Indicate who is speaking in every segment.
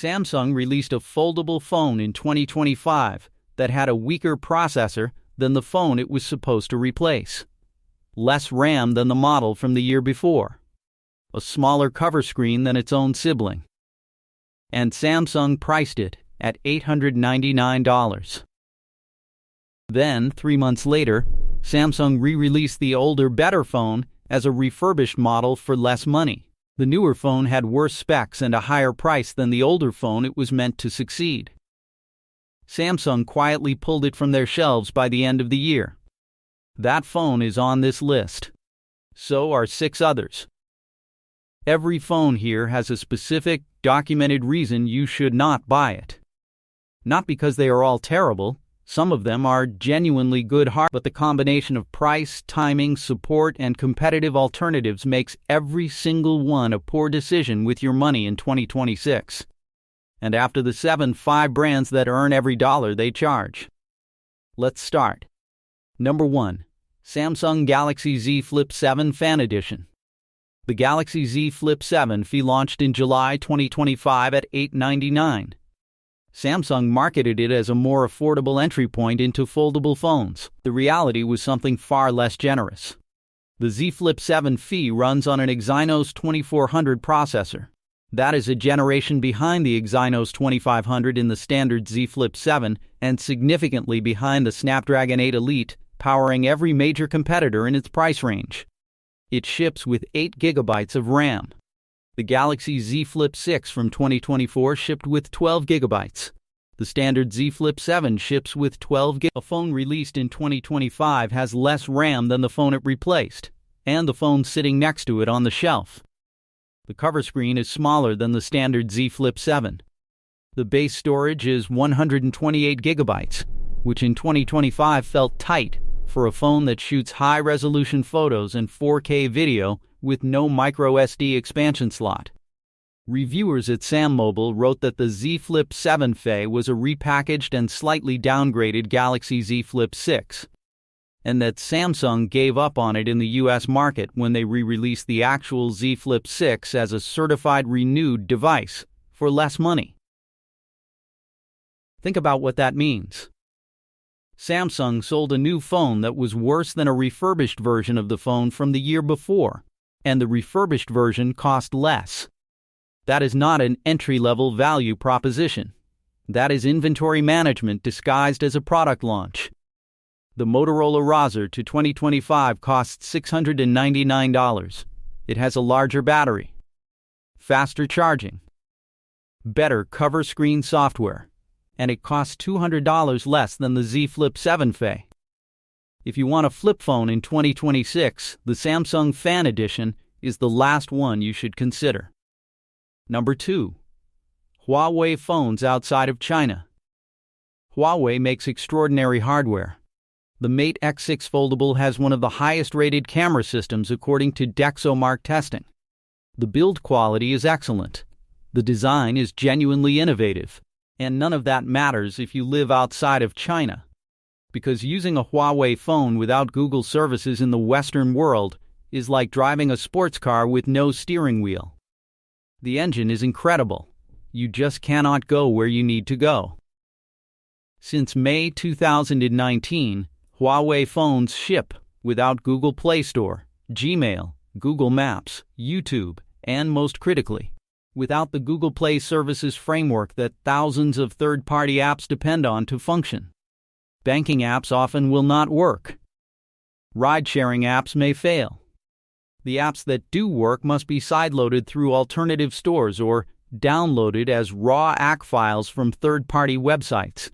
Speaker 1: Samsung released a foldable phone in 2025 that had a weaker processor than the phone it was supposed to replace, less RAM than the model from the year before, a smaller cover screen than its own sibling, and Samsung priced it at $899. Then, 3 months later, Samsung re-released the older, better phone as a refurbished model for less money. The newer phone had worse specs and a higher price than the older phone it was meant to succeed. Samsung quietly pulled it from their shelves by the end of the year. That phone is on this list. So are 6 others. Every phone here has a specific, documented reason you should not buy it. Not because they are all terrible. Some of them are genuinely good hardware, but the combination of price, timing, support, and competitive alternatives makes every single one a poor decision with your money in 2026. And after the 5 brands that earn every dollar they charge. Let's start. Number 1. Samsung Galaxy Z Flip 7 Fan Edition. The Galaxy Z Flip 7 FE launched in July 2025 at $899. Samsung marketed it as a more affordable entry point into foldable phones. The reality was something far less generous. The Z Flip 7 FE runs on an Exynos 2400 processor. That is a generation behind the Exynos 2500 in the standard Z Flip 7 and significantly behind the Snapdragon 8 Elite, powering every major competitor in its price range. It ships with 8 GB of RAM. The Galaxy Z Flip 6 from 2024 shipped with 12 GB. The standard Z Flip 7 ships with 12 GB. A phone released in 2025 has less RAM than the phone it replaced, and the phone sitting next to it on the shelf. The cover screen is smaller than the standard Z Flip 7. The base storage is 128 GB, which in 2025 felt tight for a phone that shoots high-resolution photos and 4K video with no microSD expansion slot. Reviewers at SamMobile wrote that the Z Flip 7 FE was a repackaged and slightly downgraded Galaxy Z Flip 6, and that Samsung gave up on it in the US market when they re-released the actual Z Flip 6 as a certified renewed device for less money. Think about what that means. Samsung sold a new phone that was worse than a refurbished version of the phone from the year before, and the refurbished version cost less. That is not an entry-level value proposition. That is inventory management disguised as a product launch. The Motorola Razr 2025 costs $699. It has a larger battery, faster charging, better cover screen software, and it costs $200 less than the Z Flip 7 FE. If you want a flip phone in 2026, the Samsung Fan Edition is the last one you should consider. Number 2. Huawei phones outside of China. Huawei makes extraordinary hardware. The Mate X6 Foldable has one of the highest-rated camera systems according to DxOMark testing. The build quality is excellent. The design is genuinely innovative. And none of that matters if you live outside of China, because using a Huawei phone without Google services in the Western world is like driving a sports car with no steering wheel. The engine is incredible. You just cannot go where you need to go. Since May 2019, Huawei phones ship without Google Play Store, Gmail, Google Maps, YouTube, and most critically, without the Google Play Services framework that thousands of third-party apps depend on to function. Banking apps often will not work. Ride-sharing apps may fail. The apps that do work must be sideloaded through alternative stores or downloaded as raw ACK files from third-party websites,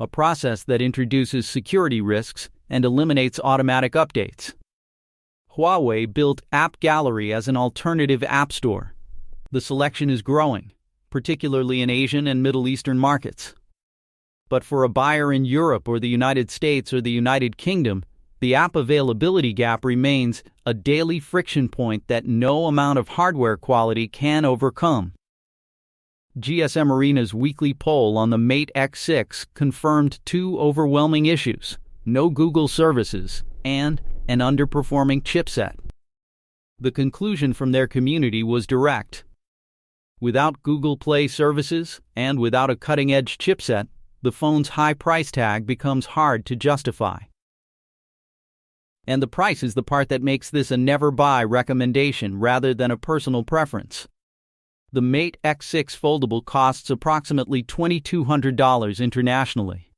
Speaker 1: a process that introduces security risks and eliminates automatic updates. Huawei built App Gallery as an alternative app store. The selection is growing, particularly in Asian and Middle Eastern markets. But for a buyer in Europe or the United States or the United Kingdom, the app availability gap remains a daily friction point that no amount of hardware quality can overcome. GSM Arena's weekly poll on the Mate X6 confirmed 2 overwhelming issues: no Google services and an underperforming chipset. The conclusion from their community was direct. Without Google Play services and without a cutting-edge chipset, the phone's high price tag becomes hard to justify. And the price is the part that makes this a never-buy recommendation rather than a personal preference. The Mate X6 Foldable costs approximately $2,200 internationally.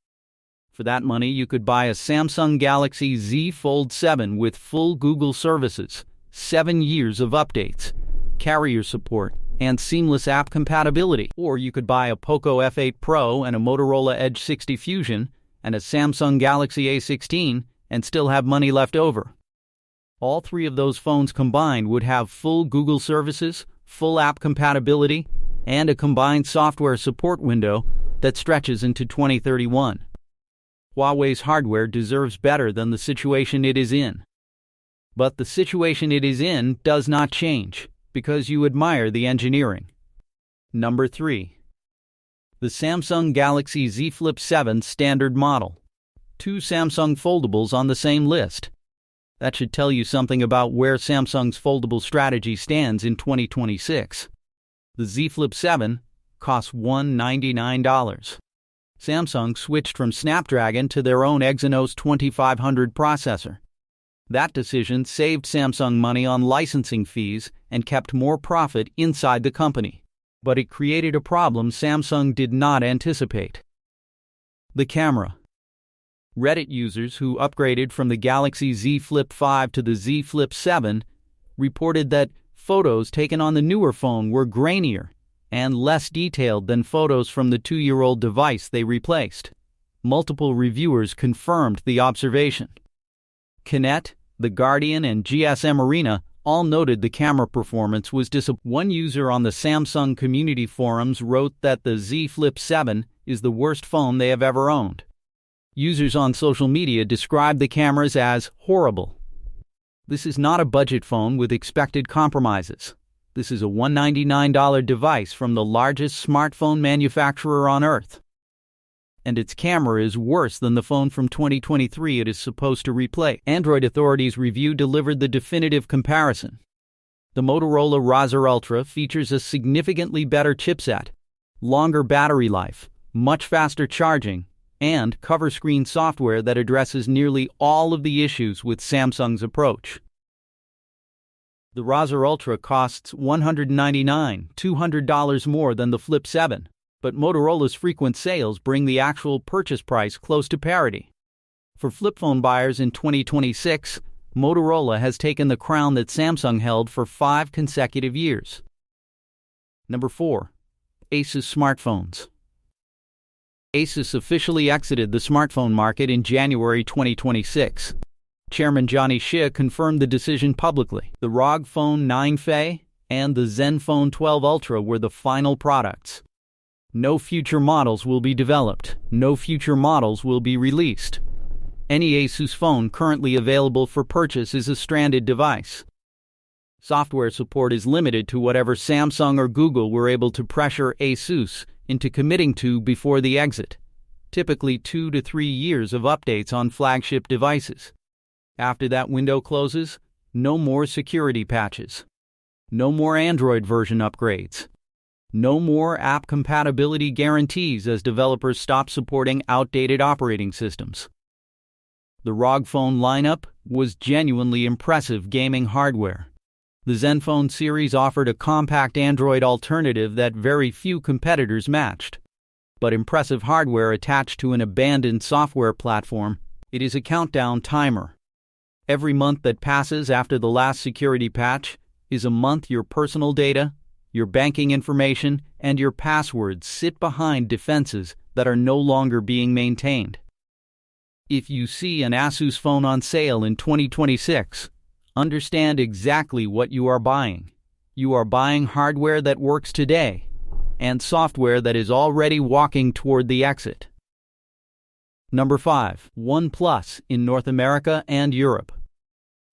Speaker 1: For that money, you could buy a Samsung Galaxy Z Fold 7 with full Google services, 7 years of updates, carrier support, and seamless app compatibility. Or you could buy a Poco F8 Pro and a Motorola Edge 60 Fusion and a Samsung Galaxy A16 and still have money left over. All three of those phones combined would have full Google services, full app compatibility, and a combined software support window that stretches into 2031. Huawei's hardware deserves better than the situation it is in. But the situation it is in does not change, because you admire the engineering. Number 3. The Samsung Galaxy Z Flip 7 Standard Model. 2 Samsung foldables on the same list. That should tell you something about where Samsung's foldable strategy stands in 2026. The Z Flip 7 costs $199. Samsung switched from Snapdragon to their own Exynos 2500 processor. That decision saved Samsung money on licensing fees and kept more profit inside the company. But it created a problem Samsung did not anticipate. The camera. Reddit users who upgraded from the Galaxy Z Flip 5 to the Z Flip 7 reported that photos taken on the newer phone were grainier and less detailed than photos from the 2-year-old device they replaced. Multiple reviewers confirmed the observation. Kinet, The Guardian, and GSM Arena all noted the camera performance was disappointing. One user on the Samsung community forums wrote that the Z Flip 7 is the worst phone they have ever owned. Users on social media described the cameras as horrible. This is not a budget phone with expected compromises. This is a $199 device from the largest smartphone manufacturer on Earth. And its camera is worse than the phone from 2023 it is supposed to replace. Android Authority's review delivered the definitive comparison. The Motorola Razr Ultra features a significantly better chipset, longer battery life, much faster charging, and cover screen software that addresses nearly all of the issues with Samsung's approach. The Razr Ultra costs $199, $200 more than the Flip 7, but Motorola's frequent sales bring the actual purchase price close to parity. For flip phone buyers in 2026, Motorola has taken the crown that Samsung held for 5 consecutive years. Number 4. Asus Smartphones. Asus officially exited the smartphone market in January 2026. Chairman Johnny Shih confirmed the decision publicly. The ROG Phone 9 Fe and the Zenfone 12 Ultra were the final products. No future models will be developed. No future models will be released. Any Asus phone currently available for purchase is a stranded device. Software support is limited to whatever Samsung or Google were able to pressure Asus into committing to before the exit, typically 2 to 3 years of updates on flagship devices. After that window closes, no more security patches. No more Android version upgrades. No more app compatibility guarantees as developers stop supporting outdated operating systems. The ROG Phone lineup was genuinely impressive gaming hardware. The Zenfone series offered a compact Android alternative that very few competitors matched. But impressive hardware attached to an abandoned software platform, it is a countdown timer. Every month that passes after the last security patch is a month your personal data, your banking information, and your passwords sit behind defenses that are no longer being maintained. If you see an Asus phone on sale in 2026, understand exactly what you are buying. You are buying hardware that works today and software that is already walking toward the exit. Number 5. OnePlus in North America and Europe.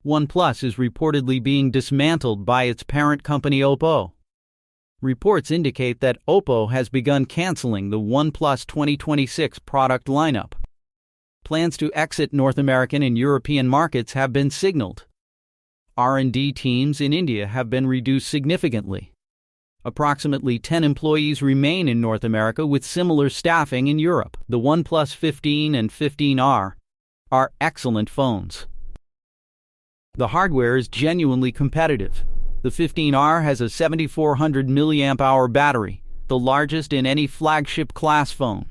Speaker 1: OnePlus is reportedly being dismantled by its parent company Oppo. Reports indicate that Oppo has begun canceling the OnePlus 2026 product lineup. Plans to exit North American and European markets have been signaled. R&D teams in India have been reduced significantly. Approximately 10 employees remain in North America with similar staffing in Europe. The OnePlus 15 and 15R are excellent phones. The hardware is genuinely competitive. The 15R has a 7400 mAh battery, the largest in any flagship class phone.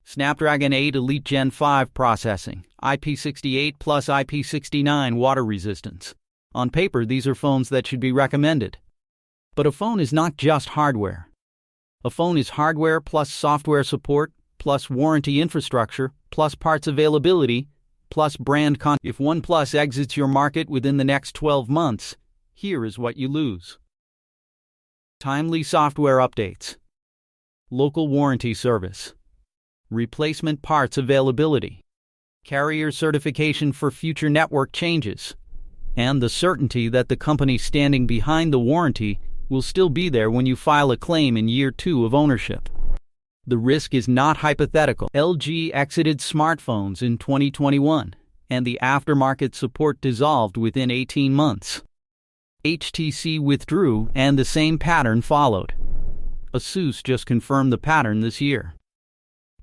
Speaker 1: Snapdragon 8 Elite Gen 5 processing, IP68 plus IP69 water resistance. On paper, these are phones that should be recommended. But a phone is not just hardware. A phone is hardware plus software support, plus warranty infrastructure, plus parts availability, plus brand content. If OnePlus exits your market within the next 12 months, here is what you lose. Timely software updates. Local warranty service. Replacement parts availability. Carrier certification for future network changes. And the certainty that the company standing behind the warranty will still be there when you file a claim in year 2 of ownership. The risk is not hypothetical. LG exited smartphones in 2021, and the aftermarket support dissolved within 18 months. HTC withdrew, and the same pattern followed. Asus just confirmed the pattern this year.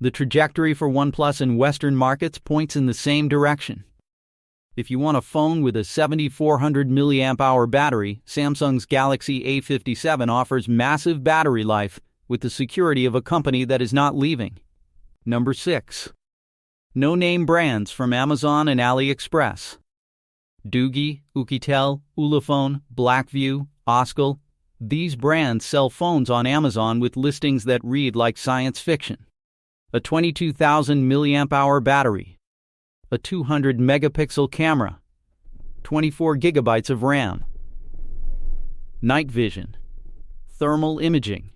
Speaker 1: The trajectory for OnePlus in Western markets points in the same direction. If you want a phone with a 7400 mAh battery, Samsung's Galaxy A57 offers massive battery life with the security of a company that is not leaving. Number 6. No-name brands from Amazon and AliExpress. Doogie, Oukitel, Ulefone, Blackview, Oskal. These brands sell phones on Amazon with listings that read like science fiction. A 22,000 mAh battery. A 200 megapixel camera, 24 gigabytes of RAM, night vision, thermal imaging.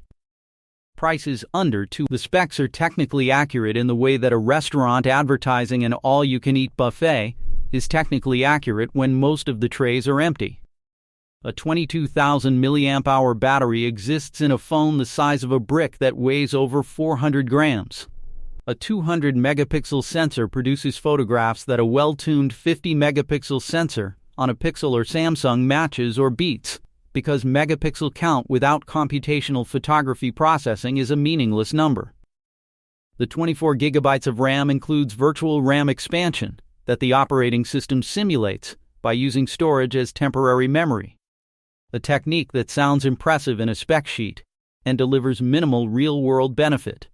Speaker 1: Prices under $2. The specs are technically accurate in the way that a restaurant advertising an all-you-can-eat buffet is technically accurate when most of the trays are empty. A 22,000 mAh battery exists in a phone the size of a brick that weighs over 400 grams. A 200 megapixel sensor produces photographs that a well-tuned 50 megapixel sensor on a Pixel or Samsung matches or beats, because megapixel count without computational photography processing is a meaningless number. The 24 gigabytes of RAM includes virtual RAM expansion that the operating system simulates by using storage as temporary memory, a technique that sounds impressive in a spec sheet and delivers minimal real-world benefit.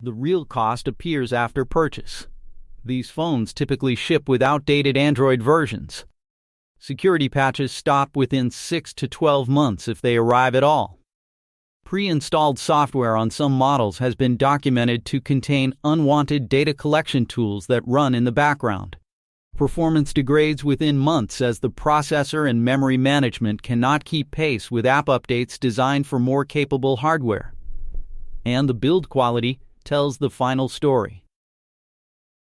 Speaker 1: The real cost appears after purchase. These phones typically ship with outdated Android versions. Security patches stop within 6 to 12 months if they arrive at all. Pre-installed software on some models has been documented to contain unwanted data collection tools that run in the background. Performance degrades within months as the processor and memory management cannot keep pace with app updates designed for more capable hardware. And the build quality tells the final story.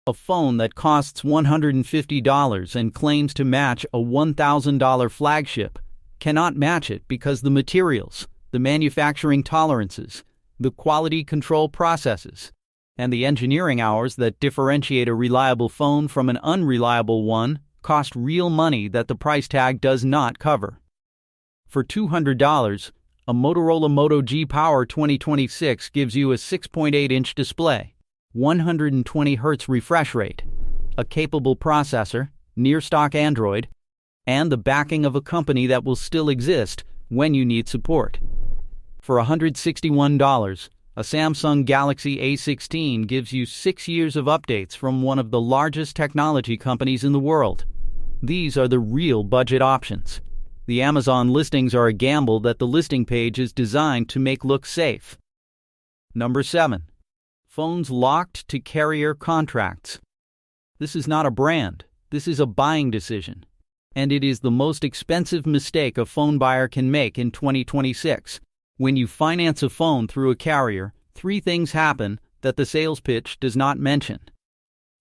Speaker 1: A phone that costs $150 and claims to match a $1,000 flagship cannot match it because the materials, the manufacturing tolerances, the quality control processes, and the engineering hours that differentiate a reliable phone from an unreliable one cost real money that the price tag does not cover. For $200, a Motorola Moto G Power 2026 gives you a 6.8-inch display, 120 Hz refresh rate, a capable processor, near-stock Android, and the backing of a company that will still exist when you need support. For $161, a Samsung Galaxy A16 gives you 6 years of updates from one of the largest technology companies in the world. These are the real budget options. The Amazon listings are a gamble that the listing page is designed to make look safe. Number 7. Phones locked to carrier contracts. This is not a brand, this is a buying decision. And it is the most expensive mistake a phone buyer can make in 2026. When you finance a phone through a carrier, 3 things happen that the sales pitch does not mention.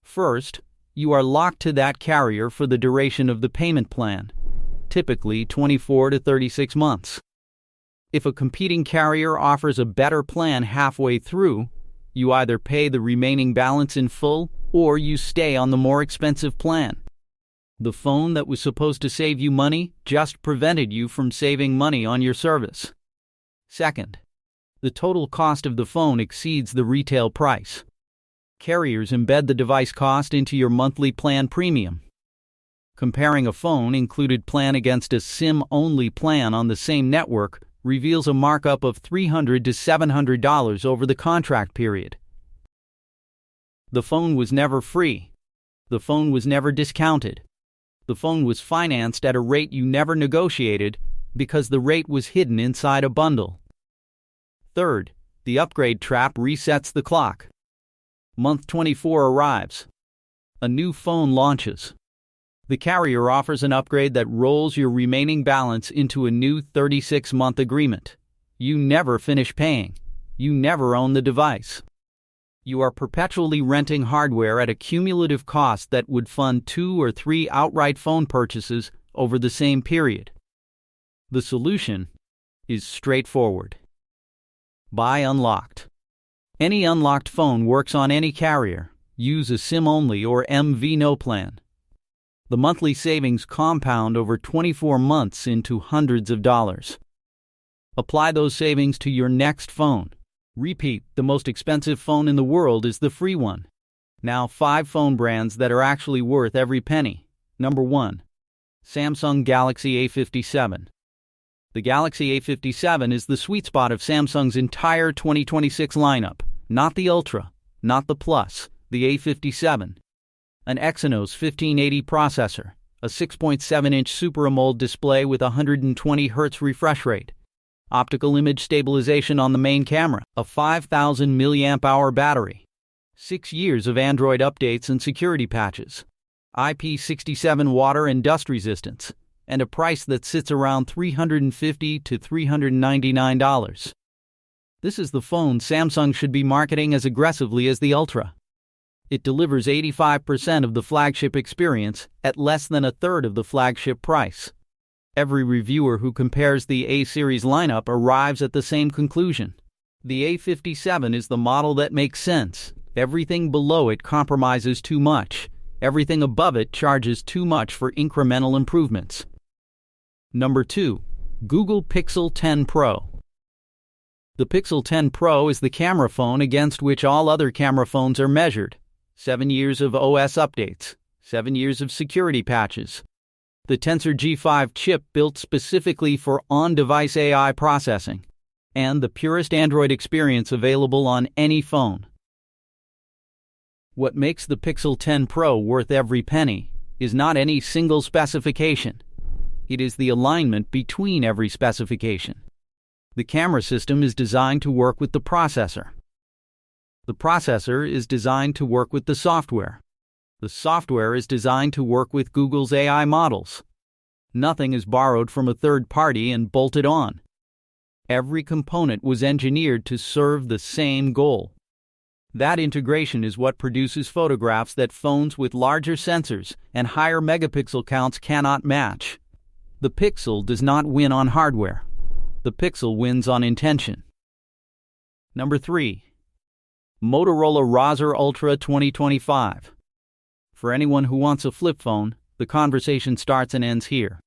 Speaker 1: First, you are locked to that carrier for the duration of the payment plan, typically 24 to 36 months. If a competing carrier offers a better plan halfway through, you either pay the remaining balance in full or you stay on the more expensive plan. The phone that was supposed to save you money just prevented you from saving money on your service. Second, the total cost of the phone exceeds the retail price. Carriers embed the device cost into your monthly plan premium. Comparing a phone included plan against a SIM-only plan on the same network reveals a markup of $300 to $700 over the contract period. The phone was never free. The phone was never discounted. The phone was financed at a rate you never negotiated because the rate was hidden inside a bundle. Third, the upgrade trap resets the clock. Month 24 arrives. A new phone launches. The carrier offers an upgrade that rolls your remaining balance into a new 36-month agreement. You never finish paying. You never own the device. You are perpetually renting hardware at a cumulative cost that would fund 2 or 3 outright phone purchases over the same period. The solution is straightforward. Buy unlocked. Any unlocked phone works on any carrier. Use a SIM-only or MVNO plan. The monthly savings compound over 24 months into hundreds of dollars. Apply those savings to your next phone. Repeat, the most expensive phone in the world is the free one. Now 5 phone brands that are actually worth every penny. Number 1. Samsung Galaxy A57. The Galaxy A57 is the sweet spot of Samsung's entire 2026 lineup. Not the Ultra, not the Plus, the A57. An Exynos 1580 processor, a 6.7-inch Super AMOLED display with 120 Hz refresh rate, optical image stabilization on the main camera, a 5,000 mAh battery, 6 years of Android updates and security patches, IP67 water and dust resistance, and a price that sits around $350 to $399. This is the phone Samsung should be marketing as aggressively as the Ultra. It delivers 85% of the flagship experience at less than a third of the flagship price. Every reviewer who compares the A-series lineup arrives at the same conclusion. The A57 is the model that makes sense. Everything below it compromises too much. Everything above it charges too much for incremental improvements. Number 2. Google Pixel 10 Pro. The Pixel 10 Pro is the camera phone against which all other camera phones are measured. 7 years of OS updates, 7 years of security patches. The Tensor G5 chip built specifically for on-device AI processing, and the purest Android experience available on any phone. What makes the Pixel 10 Pro worth every penny is not any single specification. It is the alignment between every specification. The camera system is designed to work with the processor. The processor is designed to work with the software. The software is designed to work with Google's AI models. Nothing is borrowed from a third party and bolted on. Every component was engineered to serve the same goal. That integration is what produces photographs that phones with larger sensors and higher megapixel counts cannot match. The Pixel does not win on hardware. The Pixel wins on intention. Number 3. Motorola Razr Ultra 2025. For anyone who wants a flip phone, the conversation starts and ends here.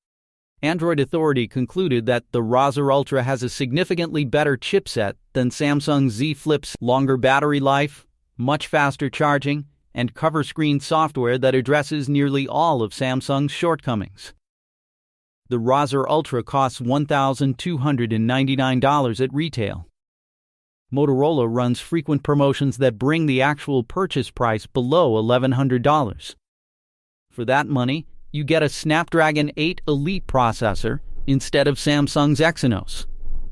Speaker 1: Android Authority concluded that the Razr Ultra has a significantly better chipset than Samsung Z Flip's longer battery life, much faster charging, and cover screen software that addresses nearly all of Samsung's shortcomings. The Razr Ultra costs $1,299 at retail. Motorola runs frequent promotions that bring the actual purchase price below $1,100. For that money, you get a Snapdragon 8 Elite processor instead of Samsung's Exynos,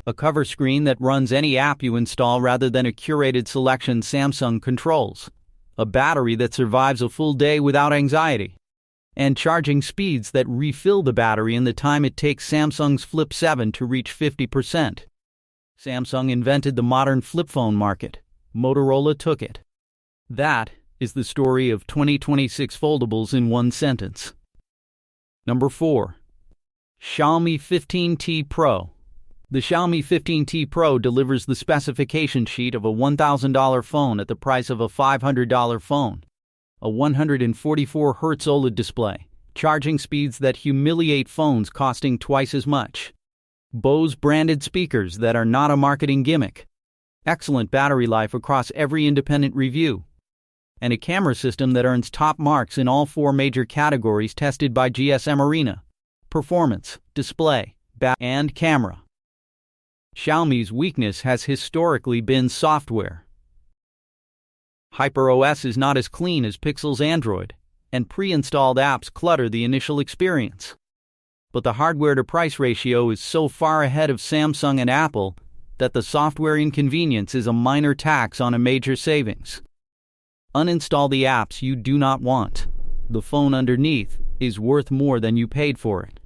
Speaker 1: a cover screen that runs any app you install rather than a curated selection Samsung controls, a battery that survives a full day without anxiety, and charging speeds that refill the battery in the time it takes Samsung's Flip 7 to reach 50%. Samsung invented the modern flip phone market. Motorola took it. That is the story of 2026 foldables in one sentence. Number 4. Xiaomi 15T Pro. The Xiaomi 15T Pro delivers the specification sheet of a $1,000 phone at the price of a $500 phone. A 144 Hz OLED display, charging speeds that humiliate phones costing twice as much, Bose branded speakers that are not a marketing gimmick, excellent battery life across every independent review, and a camera system that earns top marks in all 4 major categories tested by GSM Arena: performance, display, and camera. Xiaomi's weakness has historically been software. HyperOS is not as clean as Pixel's Android, and pre-installed apps clutter the initial experience. But the hardware-to-price ratio is so far ahead of Samsung and Apple that the software inconvenience is a minor tax on a major savings. Uninstall the apps you do not want. The phone underneath is worth more than you paid for it.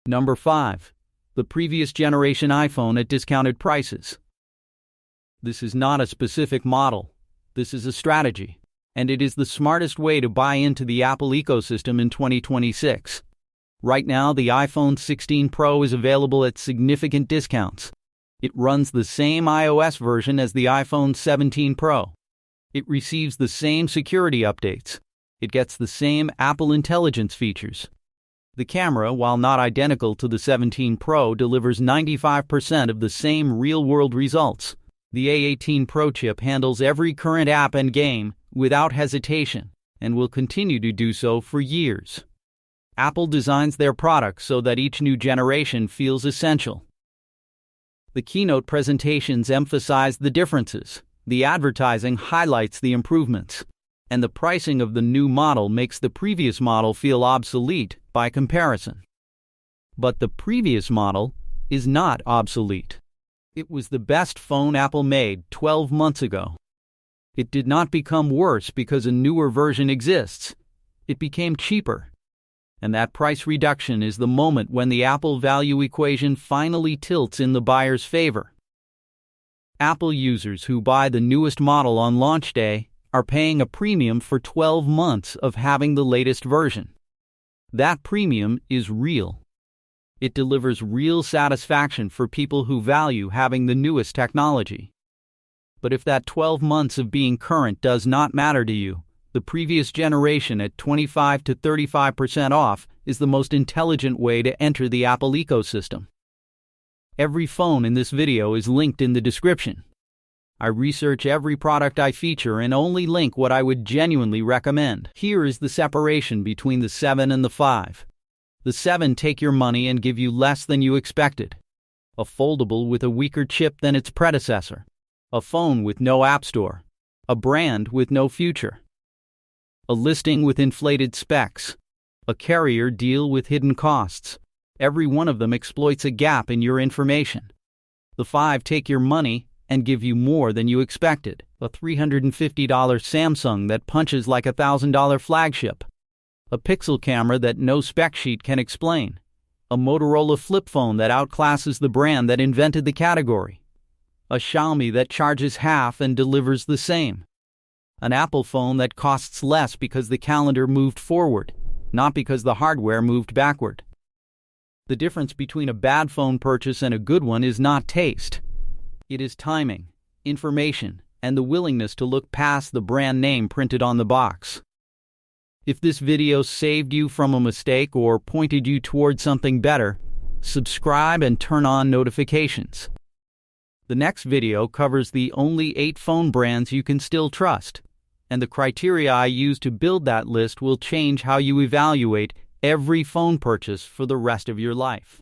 Speaker 1: Number 5. The previous generation iPhone at discounted prices. This is not a specific model. This is a strategy, and it is the smartest way to buy into the Apple ecosystem in 2026. Right now, the iPhone 16 Pro is available at significant discounts. It runs the same iOS version as the iPhone 17 Pro. It receives the same security updates. It gets the same Apple Intelligence features. The camera, while not identical to the 17 Pro, delivers 95% of the same real-world results. The A18 Pro chip handles every current app and game without hesitation and will continue to do so for years. Apple designs their products so that each new generation feels essential. The keynote presentations emphasize the differences, the advertising highlights the improvements, and the pricing of the new model makes the previous model feel obsolete by comparison. But the previous model is not obsolete. It was the best phone Apple made 12 months ago. It did not become worse because a newer version exists. It became cheaper. And that price reduction is the moment when the Apple value equation finally tilts in the buyer's favor. Apple users who buy the newest model on launch day are paying a premium for 12 months of having the latest version. That premium is real. It delivers real satisfaction for people who value having the newest technology. But if that 12 months of being current does not matter to you, the previous generation at 25 to 35% off is the most intelligent way to enter the Apple ecosystem. Every phone in this video is linked in the description. I research every product I feature and only link what I would genuinely recommend. Here is the separation between the 7 and the 5. The 7 take your money and give you less than you expected. A foldable with a weaker chip than its predecessor. A phone with no app store. A brand with no future. A listing with inflated specs. A carrier deal with hidden costs. Every one of them exploits a gap in your information. The 5 take your money and give you more than you expected. A $350 Samsung that punches like a $1,000 flagship. A Pixel camera that no spec sheet can explain. A Motorola flip phone that outclasses the brand that invented the category. A Xiaomi that charges half and delivers the same. An Apple phone that costs less because the calendar moved forward, not because the hardware moved backward. The difference between a bad phone purchase and a good one is not taste. It is timing, information, and the willingness to look past the brand name printed on the box. If this video saved you from a mistake or pointed you toward something better, subscribe and turn on notifications. The next video covers the only 8 phone brands you can still trust, and the criteria I use to build that list will change how you evaluate every phone purchase for the rest of your life.